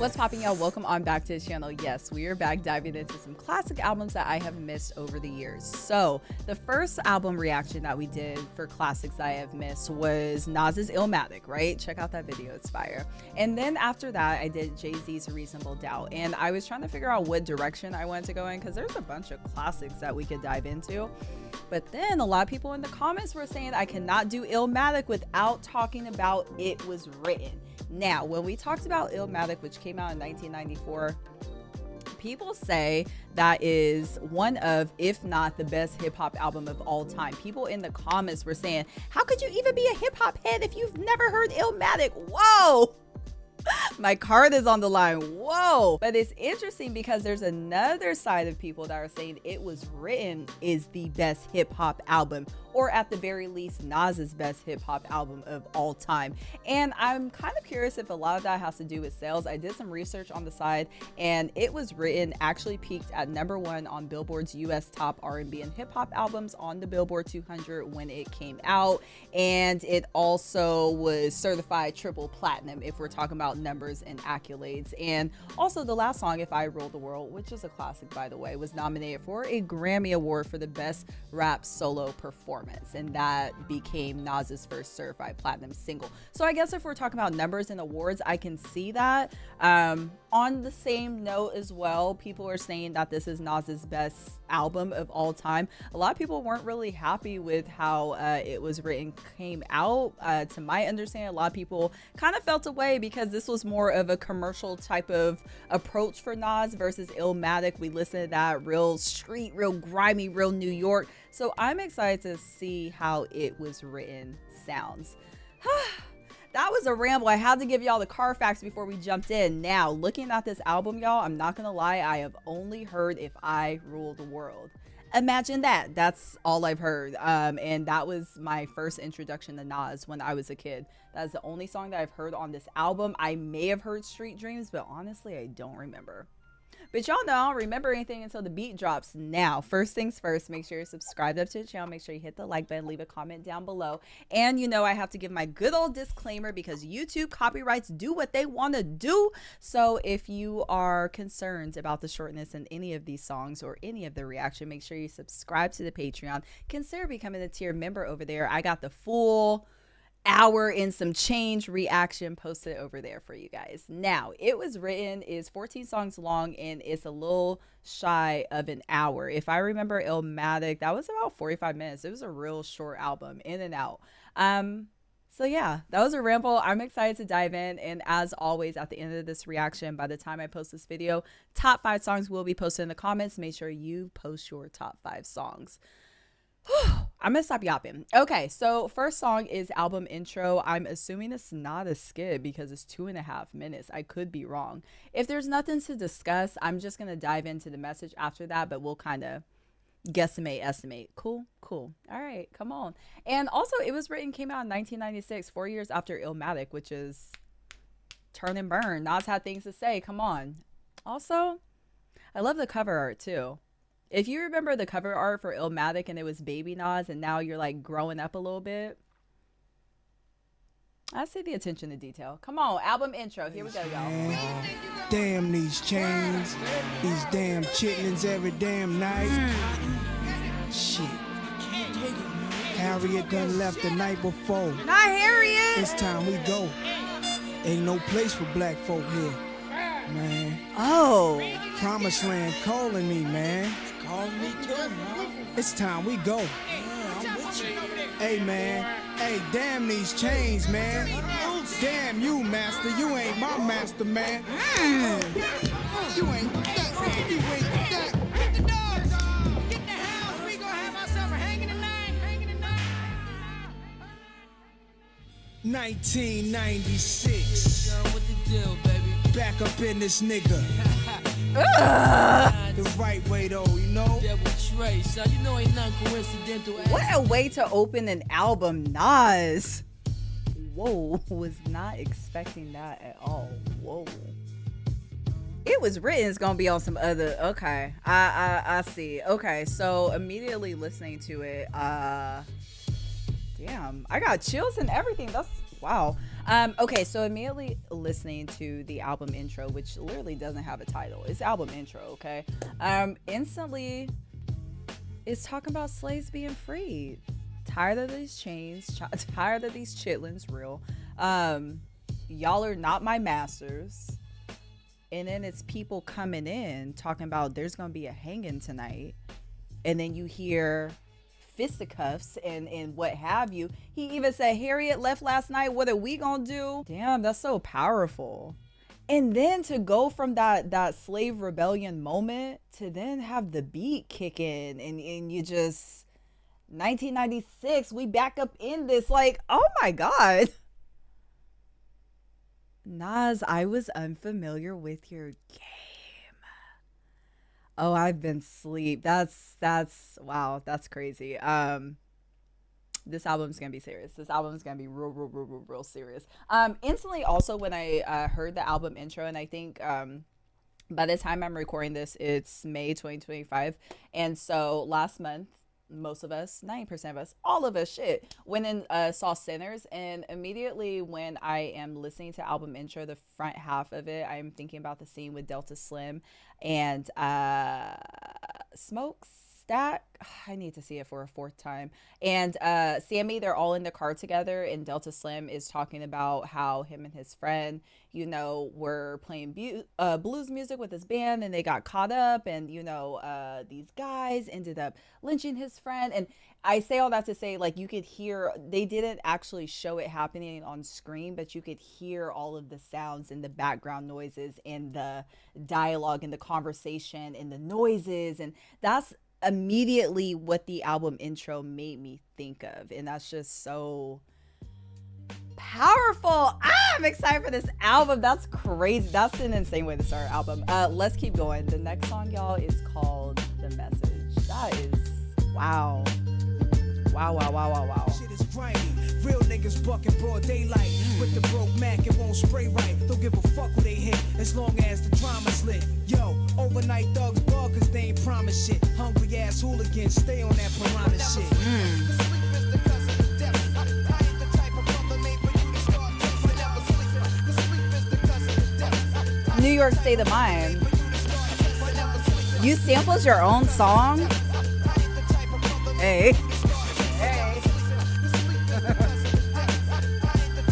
What's popping, y'all? Welcome on back to the channel. Yes, we are back diving into some classic albums that I have missed over the years. So the first album reaction that we did for classics I have missed was Nas's Illmatic, right? Check out that video, it's fire. And then after that, I did Jay-Z's Reasonable Doubt. And I was trying to figure out what direction I wanted to go in because there's a bunch of classics that we could dive into. But then a lot of people in the comments were saying I cannot do Illmatic without talking about It Was Written. Now, when we talked about Illmatic, which came out in 1994, people say that is one of, if not the best hip-hop album of all time. People in the comments were saying, how could you even be a hip-hop head if you've never heard Illmatic? Whoa! My card is on the line. Whoa. But it's interesting because there's another side of people that are saying It Was Written is the best hip hop album, or at the very least Nas's best hip hop album of all time. And I'm kind of curious if a lot of that has to do with sales. I did some research on the side, and It Was Written actually peaked at #1 on Billboard's US top R&B and hip hop albums on the Billboard 200 when it came out. And it also was certified triple platinum if we're talking about numbers and accolades. And also the last song, If I Rule the World, which is a classic by the way, was nominated for a Grammy Award for the best rap solo performance, and that became Nas's first certified platinum single. So I guess if we're talking about numbers and awards, I can see that. On the same note as well, people are saying that this is Nas's best album of all time. A lot of people weren't really happy with how It Was Written came out. To my understanding, a lot of people kind of felt away because this was more of a commercial type of approach for Nas versus Illmatic. We listened to that real street, real grimy, real New York. So I'm excited to see how It Was Written sounds. That was a ramble. I had to give y'all the car facts before we jumped in. Now, looking at this album, y'all, I'm not gonna lie, I have only heard If I Rule the World. Imagine that. That's all I've heard. And that was my first introduction to Nas when I was a kid. That's the only song that I've heard on this album. I may have heard Street Dreams, but honestly, I don't remember. But y'all know I don't remember anything until the beat drops. Now, first things first, make sure you're subscribed up to the channel. Make sure you hit the like button, leave a comment down below. And you know I have to give my good old disclaimer because YouTube copyrights do what they want to do. So if you are concerned about the shortness in any of these songs or any of the reaction, make sure you subscribe to the Patreon. Consider becoming a tier member over there. I got the full hour and some change reaction posted over there for you guys. Now, It Was Written is 14 songs long and it's a little shy of an hour. If I remember Illmatic, that was about 45 minutes. It was a real short album, in and out. So yeah, that was a ramble. I'm excited to dive in, and as always at the end of this reaction, by the time I post this video, top 5 songs will be posted in the comments. Make sure you post your top 5 songs. I'm gonna stop yapping. Okay, so first song is album intro. I'm assuming it's not a skit because it's 2.5 minutes. I could be wrong. If there's nothing to discuss, I'm just gonna dive into the message after that, but we'll kind of guesstimate, estimate. Cool. All right, come on. And also, It Was Written came out in 1996, 4 years after Illmatic, which is turn and burn. Nas had things to say. Come on. Also, I love the cover art too. If you remember the cover art for Illmatic and it was baby Nas and now you're like growing up a little bit, I see the attention to detail. Come on, album intro. Here we go, y'all. Damn these chains, these damn chitlins every damn night. Shit. Harriet done left the night before. Not Harriet. It's time we go. Ain't no place for black folk here, man. Oh. Promised land calling me, man. Calling me too, man. It's time we go. I'm with you. Hey, man. Hey, damn these chains, man. Damn you, master. You ain't my master, man. You ain't that, man. You ain't that. Get the dogs. Get the house. We gonna have ourselves a hanging tonight. Hanging tonight. 1996. Girl, what the deal, baby? Back up in this nigga. The right way though, you know? Devil Trey, son. You know ain't nothing coincidental. What a way to open an album, Nas. Whoa, was not expecting that at all. Whoa. It Was Written is gonna be on some other. Okay, I see. Okay, so immediately listening to it, Damn, I got chills and everything. That's wow. Okay, so immediately listening to the album intro, which literally doesn't have a title. It's album intro, okay? Instantly it's talking about slaves being freed. Tired of these chains, tired of these chitlins, real. Y'all are not my masters. And then it's people coming in talking about there's gonna be a hanging tonight. And then you hear fisticuffs and what have you. He even said, Harriet left last night, what are we gonna do? Damn, that's so powerful. And then to go from that slave rebellion moment to then have the beat kick in and you just 1996, we back up in this, like, oh my God. Nas, I was unfamiliar with your game. Oh, I've been asleep. That's wow, that's crazy. This album's gonna be serious. This album's gonna be real serious. Instantly also when I heard the album intro, and I think by the time I'm recording this, it's May 2025. And so last month, most of us, 90% of us, all of us, shit, went and saw Sinners. And immediately when I am listening to album intro, the front half of it, I'm thinking about the scene with Delta Slim and Smoke Stack. I need to see it for a fourth time. And Sammy, they're all in the car together, and Delta Slim is talking about how him and his friend, you know, were playing blues music with his band, and they got caught up, and you know, these guys ended up lynching his friend. And I say all that to say, like, you could hear, they didn't actually show it happening on screen, but you could hear all of the sounds and the background noises and the dialogue and the conversation and the noises, and that's immediately what the album intro made me think of. And that's just so powerful. I'm excited for this album. That's crazy. That's an insane way to start an album. Let's keep going. The next song, y'all, is called The Message. That is wow. Wow. Shit is grimy. Real niggas bucking broad daylight. With the broke Mac, it won't spray right. Don't give a fuck who they hit, as long as the drama's lit. Yo, overnight thugs bug, cause they ain't promise shit. Hungry ass hooligans, stay on that piranha shit. New York State of Mind. You sampled your own song? Hey.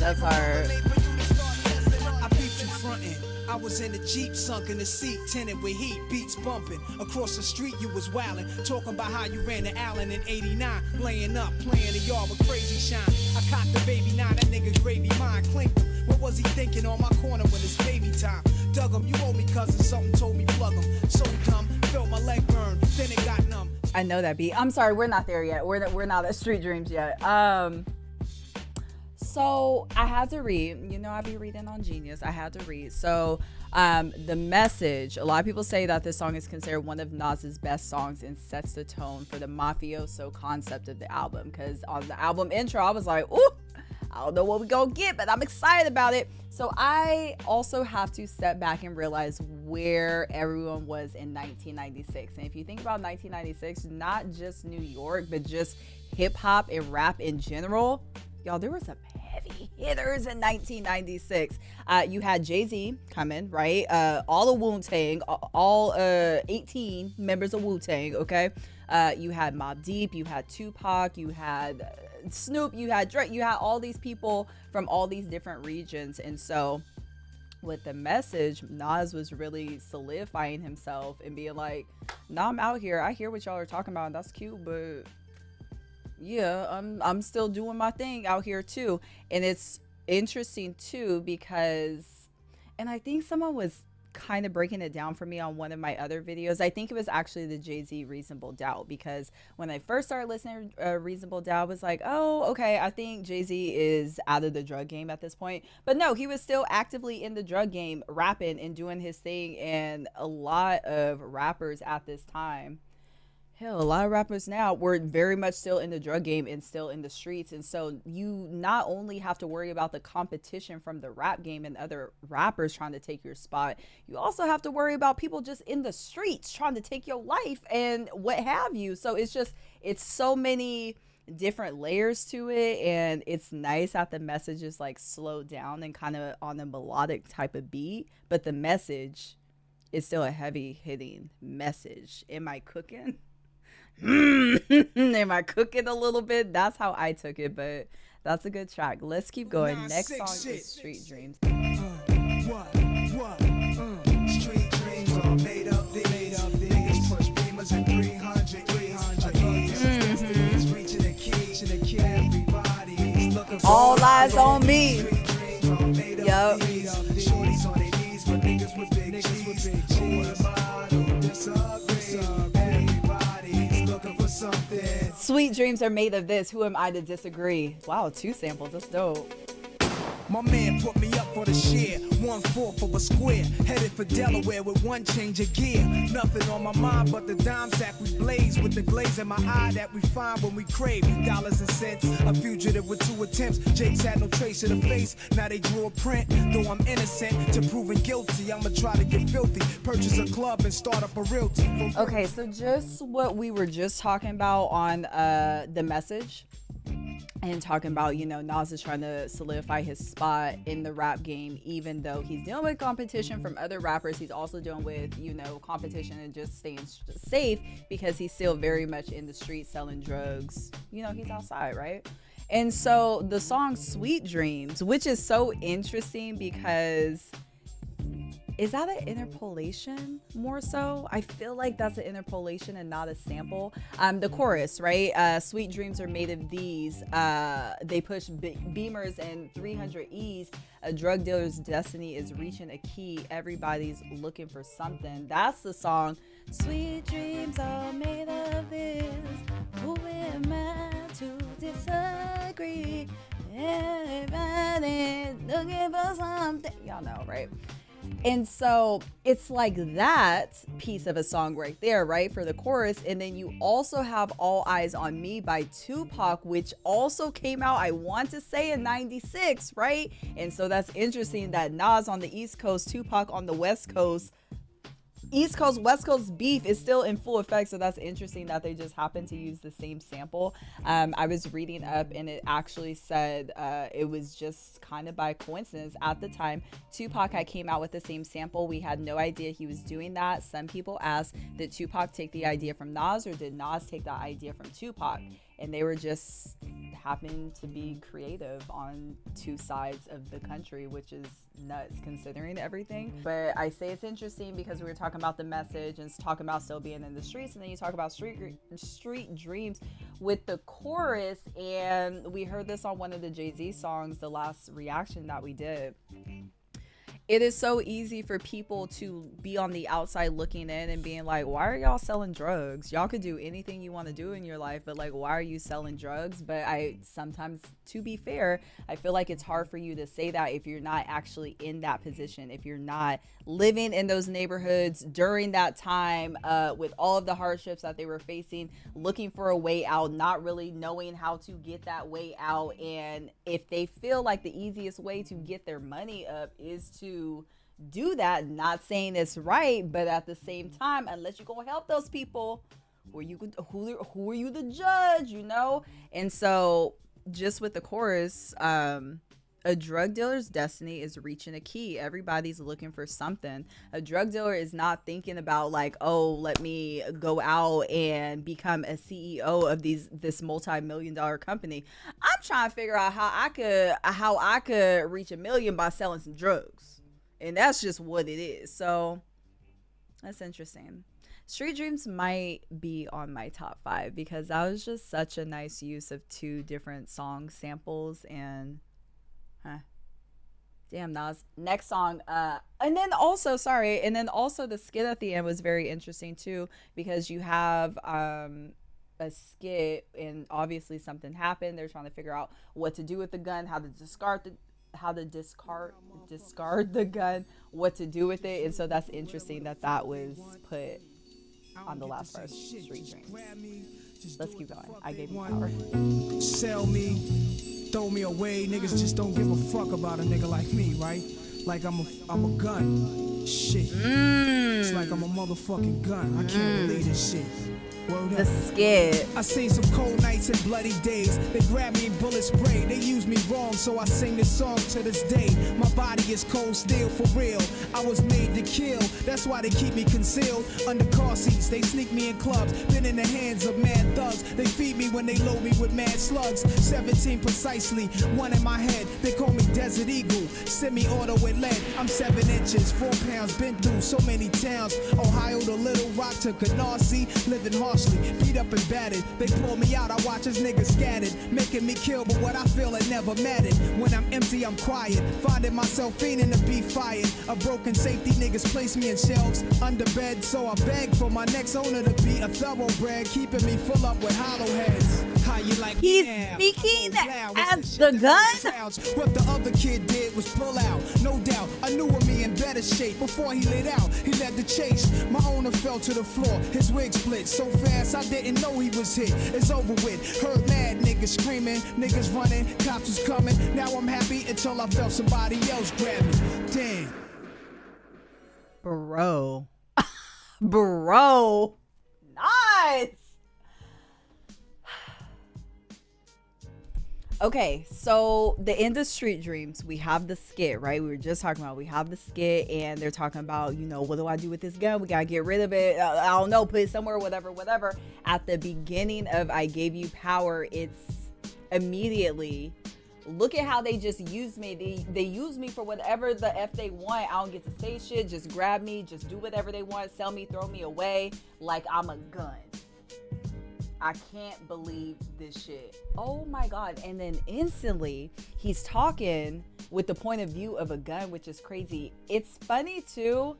That's hard. I beat you frontin'. I was in the Jeep, sunk in the seat, tinted with heat, beats bumping. Across the street, you was wildin', talking about how you ran to Allen in '89, laying up, playing the yard with crazy shine. I cocked the baby 9, that nigga gravy mine, clinked him. What was he thinking on my corner when it's baby time? Dug him, you owe me cousin, something told me plug him. So dumb, felt my leg burn, then it got numb. I know that beat. I'm sorry, we're not there yet. We're not at Street Dreams yet. So I had to read, you know, I be reading on Genius. I had to read. So The Message, a lot of people say that this song is considered one of Nas's best songs and sets the tone for the mafioso concept of the album. Because on the album intro, I was like, ooh, I don't know what we gonna get, but I'm excited about it. So I also have to step back and realize where everyone was in 1996. And if you think about 1996, not just New York, but just hip hop and rap in general, y'all, there were some heavy hitters in 1996. You had Jay-Z coming, right? All the Wu-Tang, all 18 members of Wu-Tang, okay? You had Mobb Deep, you had Tupac, you had Snoop, you had Drake, you had all these people from all these different regions. And so with The Message, Nas was really solidifying himself and being like, nah, I'm out here. I hear what y'all are talking about, and that's cute, but yeah, I'm still doing my thing out here too. And it's interesting too because, and I think someone was kind of breaking it down for me on one of my other videos. I think it was actually the Jay-Z Reasonable Doubt, because when I first started listening to Reasonable Doubt, I was like, oh, okay, I think Jay-Z is out of the drug game at this point. But no, he was still actively in the drug game, rapping and doing his thing. And a lot of rappers at this time, hell, a lot of rappers now were very much still in the drug game and still in the streets. And so you not only have to worry about the competition from the rap game and other rappers trying to take your spot, you also have to worry about people just in the streets trying to take your life and what have you. So it's so many different layers to it, and it's nice that the message is like slowed down and kind of on a melodic type of beat, but the message is still a heavy hitting message. Am I cooking? Am I cooking a little bit? That's how I took it, but that's a good track. Let's keep going. Next song is Street Dreams. Street dreams are made up these. Niggas push beamers and 300 E's. Reaching the key. Everybody's looking for all eyes on me. Yup. Shorties on their knees, but niggas with big cheese. Who am I to disagree? Everybody's looking for something. Sweet dreams are made of this. Who am I to disagree? Wow, 2 samples. That's dope. My man put me up for the share, 1/4 of a square, headed for Delaware with 1 change of gear. Nothing on my mind but the dime sack we blaze, with the glaze in my eye that we find when we crave dollars and cents. A fugitive with 2 attempts, Jake's had no trace of the face, now they drew a print. Though I'm innocent to proving guilty, I'ma try to get filthy, purchase a club and start up a realty. Okay, so just what we were just talking about on the message, and talking about, you know, Nas is trying to solidify his spot in the rap game, even though he's dealing with competition from other rappers. He's also dealing with, you know, competition and just staying safe because he's still very much in the street selling drugs. You know, he's outside, right? And so the song Sweet Dreams, which is so interesting because is that an interpolation more so? I feel like that's an interpolation and not a sample. The chorus, right? Sweet dreams are made of these. They push beamers and 300 E's. A drug dealer's destiny is reaching a key. Everybody's looking for something. That's the song. Sweet dreams are made of this. Who am I to disagree? Everybody's looking for something. Y'all know, right? And so it's like that piece of a song right there, right, for the chorus. And then you also have All Eyes on Me by Tupac, which also came out, I want to say, in 96, right? And so that's interesting that Nas on the East Coast, Tupac on the West Coast. East Coast, West Coast beef is still in full effect, so that's interesting that they just happen to use the same sample. I was reading up, and it actually said it was just kind of by coincidence. At the time, Tupac had came out with the same sample. We had no idea he was doing that. Some people asked, did Tupac take the idea from Nas, or did Nas take the idea from Tupac? And they were just happening to be creative on 2 sides of the country, which is nuts considering everything. But I say it's interesting because we were talking about the message and talking about still being in the streets, and then you talk about street dreams with the chorus. And we heard this on one of the Jay-Z songs, the last reaction that we did. It is so easy for people to be on the outside looking in and being like, why are y'all selling drugs? Y'all could do anything you want to do in your life, but like, why are you selling drugs? But I sometimes, to be fair, I feel like it's hard for you to say that if you're not actually in that position, if you're not living in those neighborhoods during that time, with all of the hardships that they were facing, looking for a way out, not really knowing how to get that way out. And if they feel like the easiest way to get their money up is to do that, not saying it's right, but at the same time, unless you're gonna help those people, who are you the judge, you know? And so just with the chorus, a drug dealer's destiny is reaching a key. Everybody's looking for something. A drug dealer is not thinking about like, oh, let me go out and become a CEO of this multi-million-dollar company. I'm trying to figure out how I could reach $1 million by selling some drugs. And that's just what it is. So that's interesting. Street Dreams might be on my top 5 because that was just such a nice use of 2 different song samples. And damn, Nas. Next song. And then also the skit at the end was very interesting too, because you have a skit and obviously something happened. They're trying to figure out what to do with the gun, how to discard the gun, what to do with it. And so that's interesting that was put on the last verse, Street Dreams. Let's keep going. I gave you power. Sell me, throw me away. Niggas just don't give a fuck about a nigga like me, right? Like I'm a gun. Shit. It's like I'm a motherfucking gun. I can't believe this shit. Word The up. skit. I seen some cold nights and bloody days. They grab me and bullet spray. They use me wrong, so I sing this song to this day. My body is cold steel for real. I was made to kill. That's why they keep me concealed under car seats. They sneak me in clubs. Been in the hands of mad thugs. They feed me when they load me with mad slugs. 17 precisely, one in my head. They call me Desert Eagle. Semi-auto with lead. I'm 7 inches, 4 pounds. Been through so many towns. Ohio to Little Rock to Canarsie. Living harshly, beat up and battered. They pull me out, I watch as niggas scattered, making me kill, but what I feel it never mattered. When I'm empty, I'm quiet, finding myself fiending to be fired. A broken safety, niggas place me in shelves under bed, so I beg for my next owner to be a thoroughbred, keeping me full up with hollow heads. How you like He's me now? speaking Loud, as what's the shit that gun? makes crowds? What the other kid did was pull out, no doubt. I knew of me in better shape before he lit out. He led the chase. My owner fell to the floor. His wig split so fast I didn't know he was hit. It's over with. Heard mad niggas screaming, niggas running, cops was coming. Now I'm happy until I felt somebody else grab me. Damn. Bro. Bro. Nice. Okay, so the end of Street Dreams, we have the skit, right? We were just talking about, we have the skit and they're talking about, you know, what do I do with this gun? We gotta get rid of it. I don't know, put it somewhere, whatever. At the beginning of I Gave You Power, it's immediately, look at how they just used me. They use me for whatever the F they want. I don't get to say shit, just grab me, just do whatever they want, sell me, throw me away like I'm a gun. I can't believe this shit. Oh my God. And then instantly he's talking with the point of view of a gun, which is crazy. It's funny too.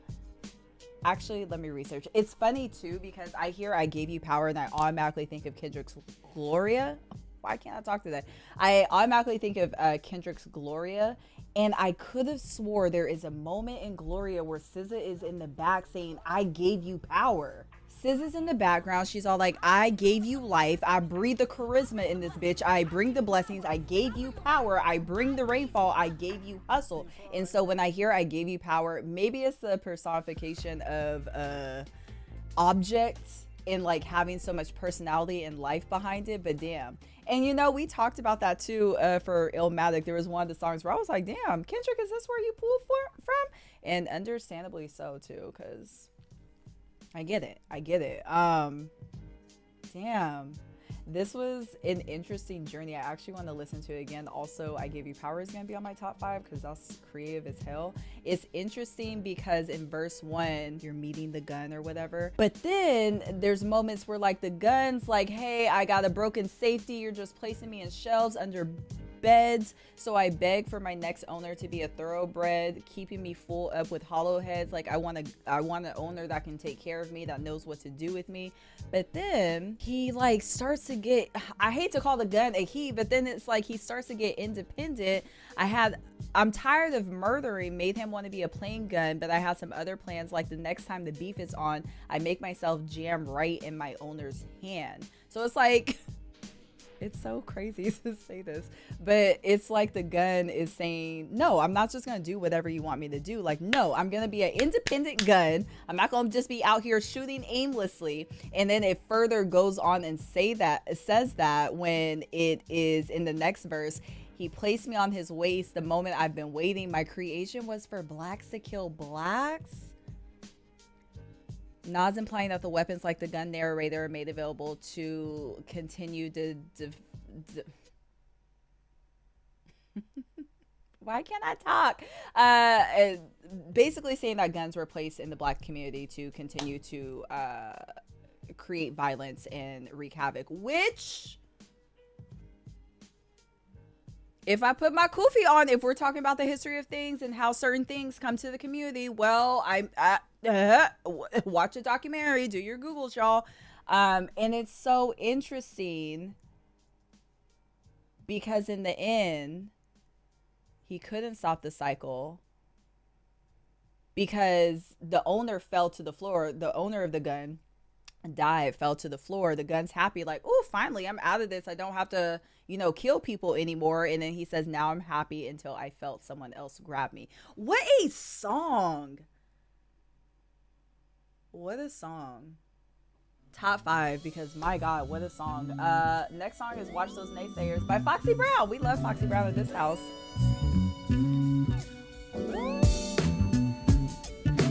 Actually, let me research. It's funny too, because I hear I Gave You Power and I automatically think of Kendrick's Gloria. Why can't I talk to that? I automatically think of Kendrick's Gloria. And I could have swore there is a moment in Gloria where SZA is in the back saying, I gave you power. SZA's in the background. She's all like, I gave you life. I breathe the charisma in this bitch. I bring the blessings. I gave you power. I bring the rainfall. I gave you hustle. And so when I hear I gave you power, maybe it's the personification of objects and like having so much personality and life behind it. But damn. And you know, we talked about that too for Illmatic. There was one of the songs where I was like, damn, Kendrick, is this where you pulled from? And understandably so too, because I get it. Damn. This was an interesting journey. I actually want to listen to it again. Also, I Gave You Power is going to be on my top 5 because that's creative as hell. It's interesting because in verse 1, you're meeting the gun or whatever. But then there's moments where like the gun's like, hey, I got a broken safety. You're just placing me in shelves under beds, so I beg for my next owner to be a thoroughbred, keeping me full up with hollow heads. Like I want an owner that can take care of me, that knows what to do with me. But then he like starts to get, I hate to call the gun a he, but then it's like he starts to get independent. I'm tired of murdering made him want to be a plain gun, but I had some other plans. Like the next time the beef is on, I make myself jam right in my owner's hand. So it's like, it's so crazy to say this, but it's like the gun is saying, no, I'm not just going to do whatever you want me to do. Like, no, I'm going to be an independent gun. I'm not going to just be out here shooting aimlessly. And then it further goes on and says that when it is in the next verse, he placed me on his waist the moment I've been waiting. My creation was for blacks to kill blacks. Nas implying that the weapons like the gun narrator are made available to continue to why can't I talk? Basically saying that guns were placed in the black community to continue to create violence and wreak havoc, which, if I put my kufi on, if we're talking about the history of things and how certain things come to the community, well, watch a documentary, do your Googles, y'all. And it's so interesting because in the end, he couldn't stop the cycle because the owner fell to the floor. The owner of the gun died, fell to the floor. The gun's happy, like, oh, finally, I'm out of this. I don't have to, kill people anymore. And then he says, now I'm happy until I felt someone else grab me. What a song. What a song. Top 5, because my God, what a song. Next song is Watch Those Naysayers by Foxy Brown. We love Foxy Brown at this house.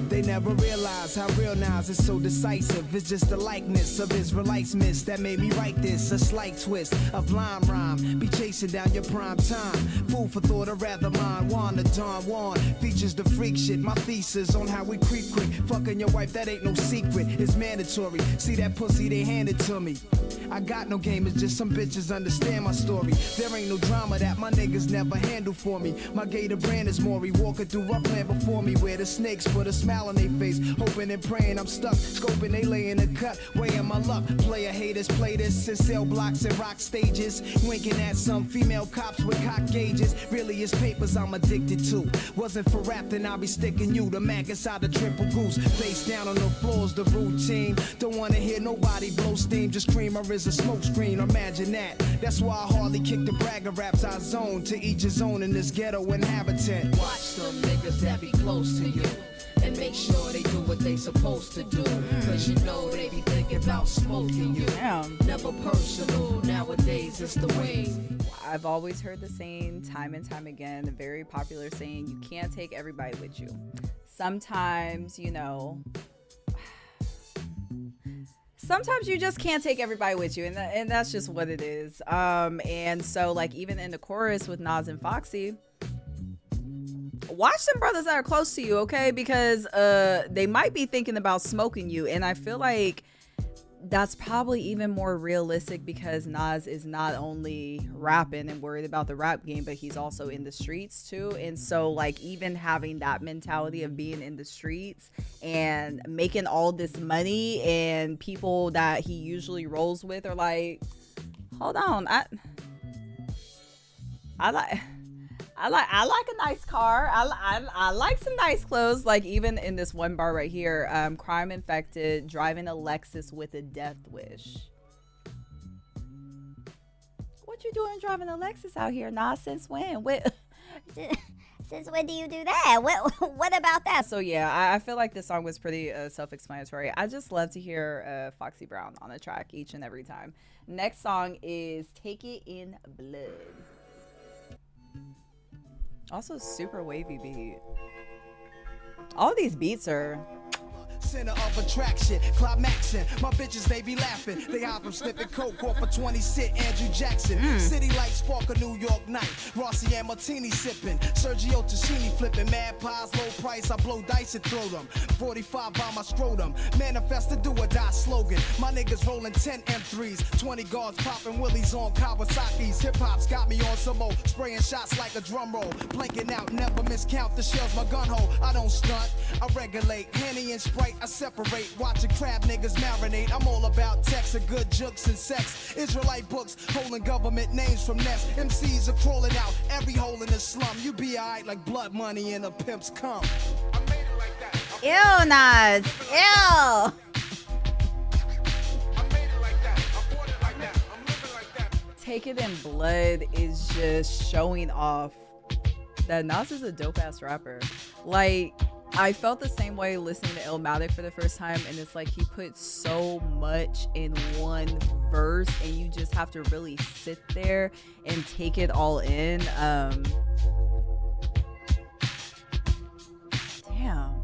They never realize how real Nas is so decisive. It's just the likeness of Israelites miss that made me write this. A slight twist of lime rhyme. Be chasing down your prime time. Food for thought, or rather mine. Wanda Don Juan features the freak shit. My thesis on how we creep quick. Fucking your wife, that ain't no secret. It's mandatory. See that pussy, they handed to me. I got no game, it's just some bitches understand my story. There ain't no drama that my niggas never handle for me. My gator brand is Maury, walking through rough land before me, where the snakes put a smile on their face, hoping and praying I'm stuck, scoping they lay in the cut, weighing my luck. Player haters play this in cell blocks and rock stages, winking at some female cops with cock gauges. Really it's papers I'm addicted to. Wasn't for rap, then I'll be sticking you. The Mac inside the triple goose, face down on the floor's the routine. Don't wanna hear nobody blow steam, just cream or is a smoke screen, imagine that. That's why I hardly kick the bragger raps. I zone, to each his own in this ghetto inhabitant. Watch them niggas that be close to you, and make sure they do what they supposed to do, cause you know they be thinking about smoking you. Damn. Never personal, nowadays it's the way. I've always heard the saying time and time again, a very popular saying, you can't take everybody with you. Sometimes, you know, sometimes you just can't take everybody with you, and that's just what it is. And so, like, even in the chorus with Nas and Foxy, watch them brothers that are close to you, okay? Because they might be thinking about smoking you, and I feel like that's probably even more realistic because Nas is not only rapping and worried about the rap game, but he's also in the streets too. And so, like, even having that mentality of being in the streets and making all this money, and people that he usually rolls with are like, hold on, I like a nice car. I like some nice clothes. Like, even in this one bar right here, crime infected, driving a Lexus with a death wish. What you doing driving a Lexus out here, Nas? Since when? Since when do you do that? What about that? So yeah, I feel like this song was pretty self-explanatory. I just love to hear Foxy Brown on the track each and every time. Next song is Take It in Blood. Also super wavy beat. All these beats are Center of attraction, climaxing. My bitches, they be laughing. They hop from sniffing coke off a 20 cent Andrew Jackson. City lights spark a New York night. Rossi and Martini sipping. Sergio Tacchini flipping. Mad pies, low price. I blow dice and throw them. 45 by my scrotum. Manifest the do or die slogan. My niggas rolling 10 M3s. 20 guards popping willies on Kawasaki's. Hip hop's got me on some more. Spraying shots like a drum roll. Blanking out, never miscount the shells. My gun hole. I don't stunt. I regulate. Henny and Sprite. I separate, watching crab niggas marinate. I'm all about text and good jokes and sex. Israelite books, holding government names from nests. MCs are crawling out every hole in the slum. You be alright like blood money and a pimp's cum. I made it like that. Ew, Nas. Ew. I made it like that. I bought it like that. I'm living like that. Take It in Blood is just showing off that Nas is a dope ass rapper. Like, I felt the same way listening to Illmatic for the first time, and it's like he put so much in one verse, and you just have to really sit there and take it all in. Damn.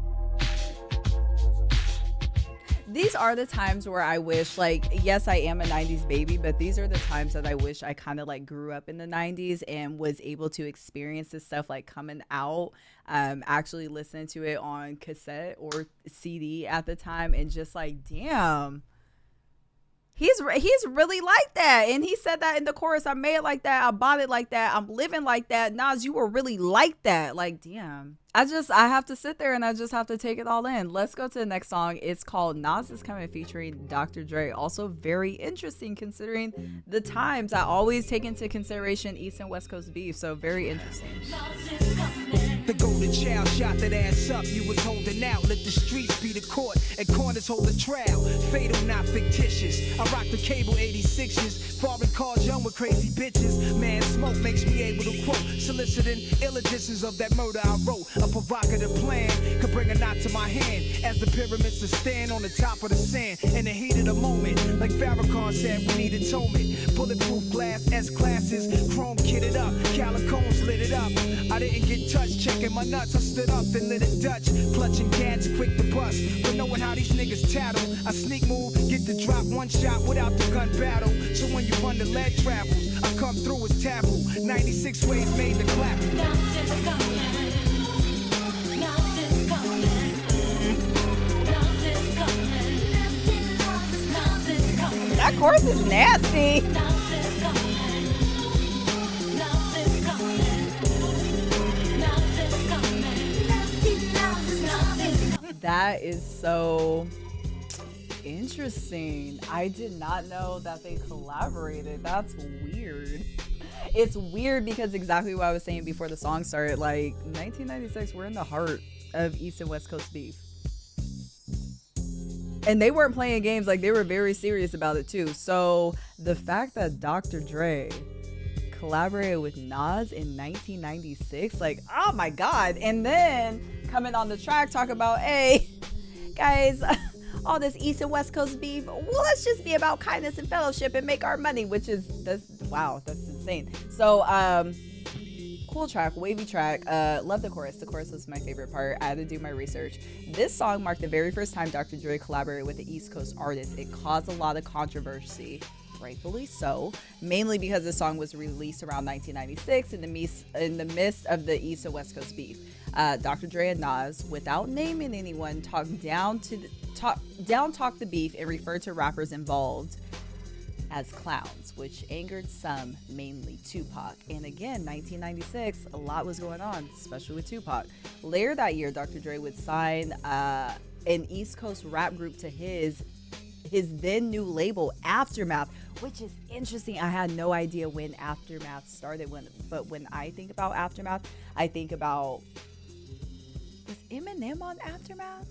These are the times where I wish, like, yes, I am a 90s baby, but these are the times that I wish I kind of like grew up in the 90s and was able to experience this stuff like coming out, actually listening to it on cassette or CD at the time, and just like, damn, he's really like that. And he said that in the chorus, I made it like that, I bought it like that, I'm living like that. Nas, you were really like that. Like, damn. I have to sit there and I just have to take it all in. Let's go to the next song. It's called Nas Is Coming featuring Dr. Dre. Also very interesting considering the times. I always take into consideration East and West Coast beef. So very interesting. The golden child shot that ass up. You was holding out. Let the streets be the court and corners hold the trial. Fatal, not fictitious. I rock the cable 86s. Foreign cars young with crazy bitches. Man, smoke makes me able to quote. Soliciting ill editions of that murder I wrote. A provocative plan could bring a knot to my hand as the pyramids to stand on the top of the sand in the heat of the moment. Like Farrakhan said, we need atonement. Bulletproof glass, S-classes, chrome kitted up, calicones lit it up. I didn't get touched, checking my nuts. I stood up, then lit it Dutch, clutching cats, quick to bust. But knowing how these niggas tattle, I sneak move, get the drop, one shot without the gun battle. So when you run the lead travels, I come through as taboo. 96 ways made the clap. Nas is coming. Nas is coming. Nas is coming. Nas is coming. That chorus is nasty. Nas is coming. Nas is coming. Nas is coming. Nas is coming. That is so interesting. I did not know that they collaborated. That's weird. It's weird because exactly what I was saying before the song started, like 1996, we're in the heart of East and West Coast beef. And they weren't playing games, like they were very serious about it too. So the fact that Dr. Dre collaborated with Nas in 1996, like, oh my God. And then coming on the track, talk about, hey, guys, all this East and West Coast beef, well, let's just be about kindness and fellowship and make our money, which is, wow, that's insane. So, cool track, wavy track. Love the chorus. The chorus was my favorite part. I had to do my research. This song marked the very first time Dr. Dre collaborated with an East Coast artist. It caused a lot of controversy, rightfully so, mainly because the song was released around 1996 in the midst of the East and West Coast beef. Dr. Dre and Nas, without naming anyone, talked the beef and referred to rappers involved as clowns, which angered some, mainly Tupac. And again, 1996, a lot was going on, especially with Tupac. Later that year, Dr. Dre would sign an East Coast rap group to his then new label, Aftermath, which is interesting. I had no idea when Aftermath started, but when I think about Aftermath, I think about, was Eminem on Aftermath?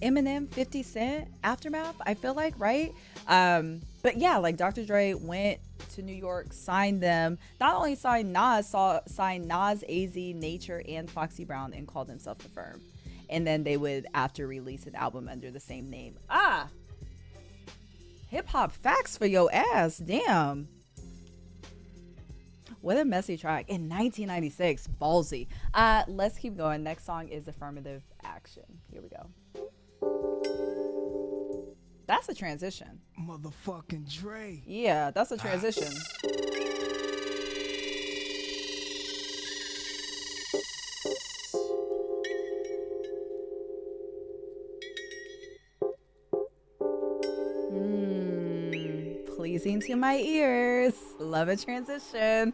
Eminem, 50 Cent, Aftermath, I feel like, right? But yeah, like Dr. Dre went to New York, signed them, not only signed Nas, signed Nas, AZ, Nature, and Foxy Brown, and called themselves The Firm. And then they would, after, release an album under the same name. Hip hop facts for your ass, damn. What a messy track in 1996, ballsy. Let's keep going. Next song is Affirmative Action. Here we go. That's a transition. Motherfucking Dre. Yeah, that's a transition. Pleasing to my ears. Love a transition.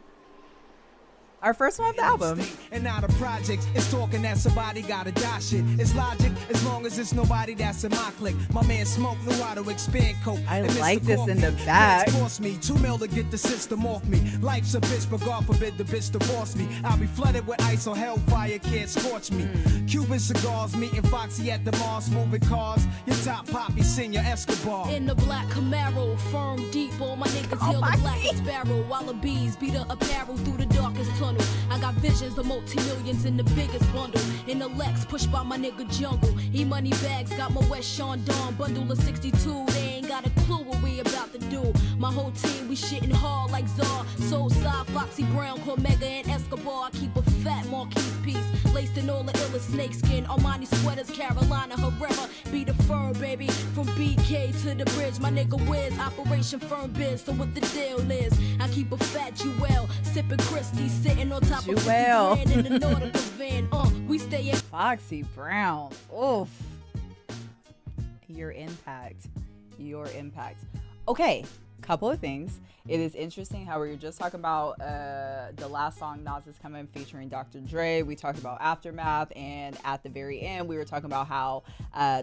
Our first one of the album. And now the project is talking that somebody gotta die shit. It's logic as long as it's nobody that's in my clique. My man Smoke knew how to expand coke. I like this in the back. Cost me $2 million to get the system off me. Life's a bitch, but God forbid the bitch divorce me. I'll be flooded with ice or hellfire can't scorch me. Cuban cigars, meeting Foxy at the Mars, moving cars. Your top poppy, Senior Escobar. In the black Camaro, firm deep, all my niggas heal the blackest sparrow. While the bees beat the apparel through the darkest tunnel. I got visions of multi-millions in the biggest bundle. In the Lex, pushed by my nigga Jungle. E-money bags, got my West Sean Dawn bundle of 62. They ain't got a clue what we about to do. My whole team, we shitting hard like Czar. Soulside, Foxy Brown, Cormega, and Escobar. I keep a fat Marquise piece, laced in all the illest snakeskin. Armani sweaters, Carolina Herrera. Be the firm, baby, from BK to the bridge. My nigga Wiz, Operation Firm Biz. So what the deal is, I keep a fat Jewel, sipping Christie, sitting on top of 50 grand in the Nordica van. We stay in Foxy Brown. Oof. Your impact. Okay, couple of things. It is interesting how we were just talking about the last song, Nas Is Coming, featuring Dr. Dre. We talked about Aftermath, and at the very end, we were talking about how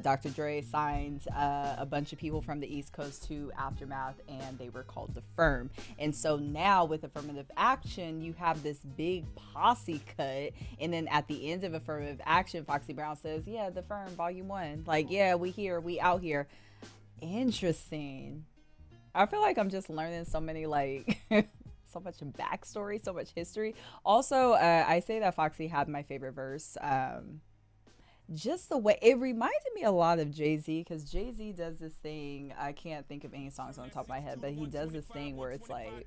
Dr. Dre signed a bunch of people from the East Coast to Aftermath, and they were called The Firm. And so now with Affirmative Action, you have this big posse cut, and then at the end of Affirmative Action, Foxy Brown says, yeah, The Firm, Volume 1. Like, yeah, we here, we out here. Interesting. I feel like I'm just learning so many like so much backstory, so much history. Also, I say that Foxy had my favorite verse. Just the way it reminded me a lot of Jay-Z, because Jay-Z does this thing. I can't think of any songs on the top of my head, but he does this thing where it's like,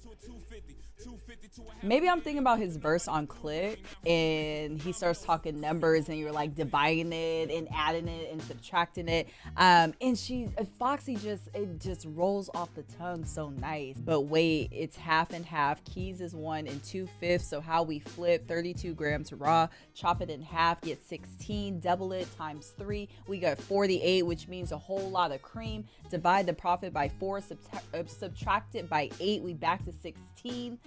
maybe I'm thinking about his verse on Click, and he starts talking numbers, and you're like dividing it and adding it and subtracting it. And Foxy just rolls off the tongue so nice. But wait, it's half and half. Keys is 1 2/5. So how we flip 32 grams raw, chop it in half, get 16, double it times 3, we got 48, which means a whole lot of cream. Divide the profit by 4, subtract it by 8, we back to 16.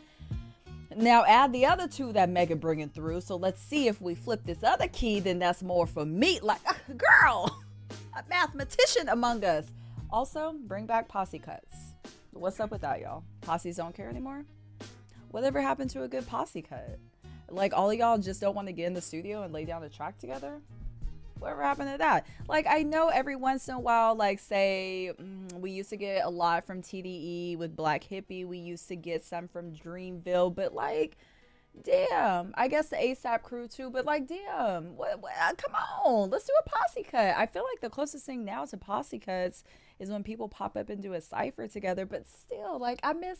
Now add the other 2 that Mega bringing through. So let's see if we flip this other key, then that's more for me. Like, girl, a mathematician among us. Also, bring back posse cuts. What's up with that, y'all? Posses don't care anymore? Whatever happened to a good posse cut? Like, all of y'all just don't want to get in the studio and lay down a track together? Whatever happened to that? Like, I know every once in a while, like, say, we used to get a lot from TDE with Black Hippie. We used to get some from Dreamville, but like, damn, I guess the ASAP crew too, but like, damn, what, come on, let's do a posse cut. I feel like the closest thing now to posse cuts is when people pop up and do a cypher together, but still, like, I miss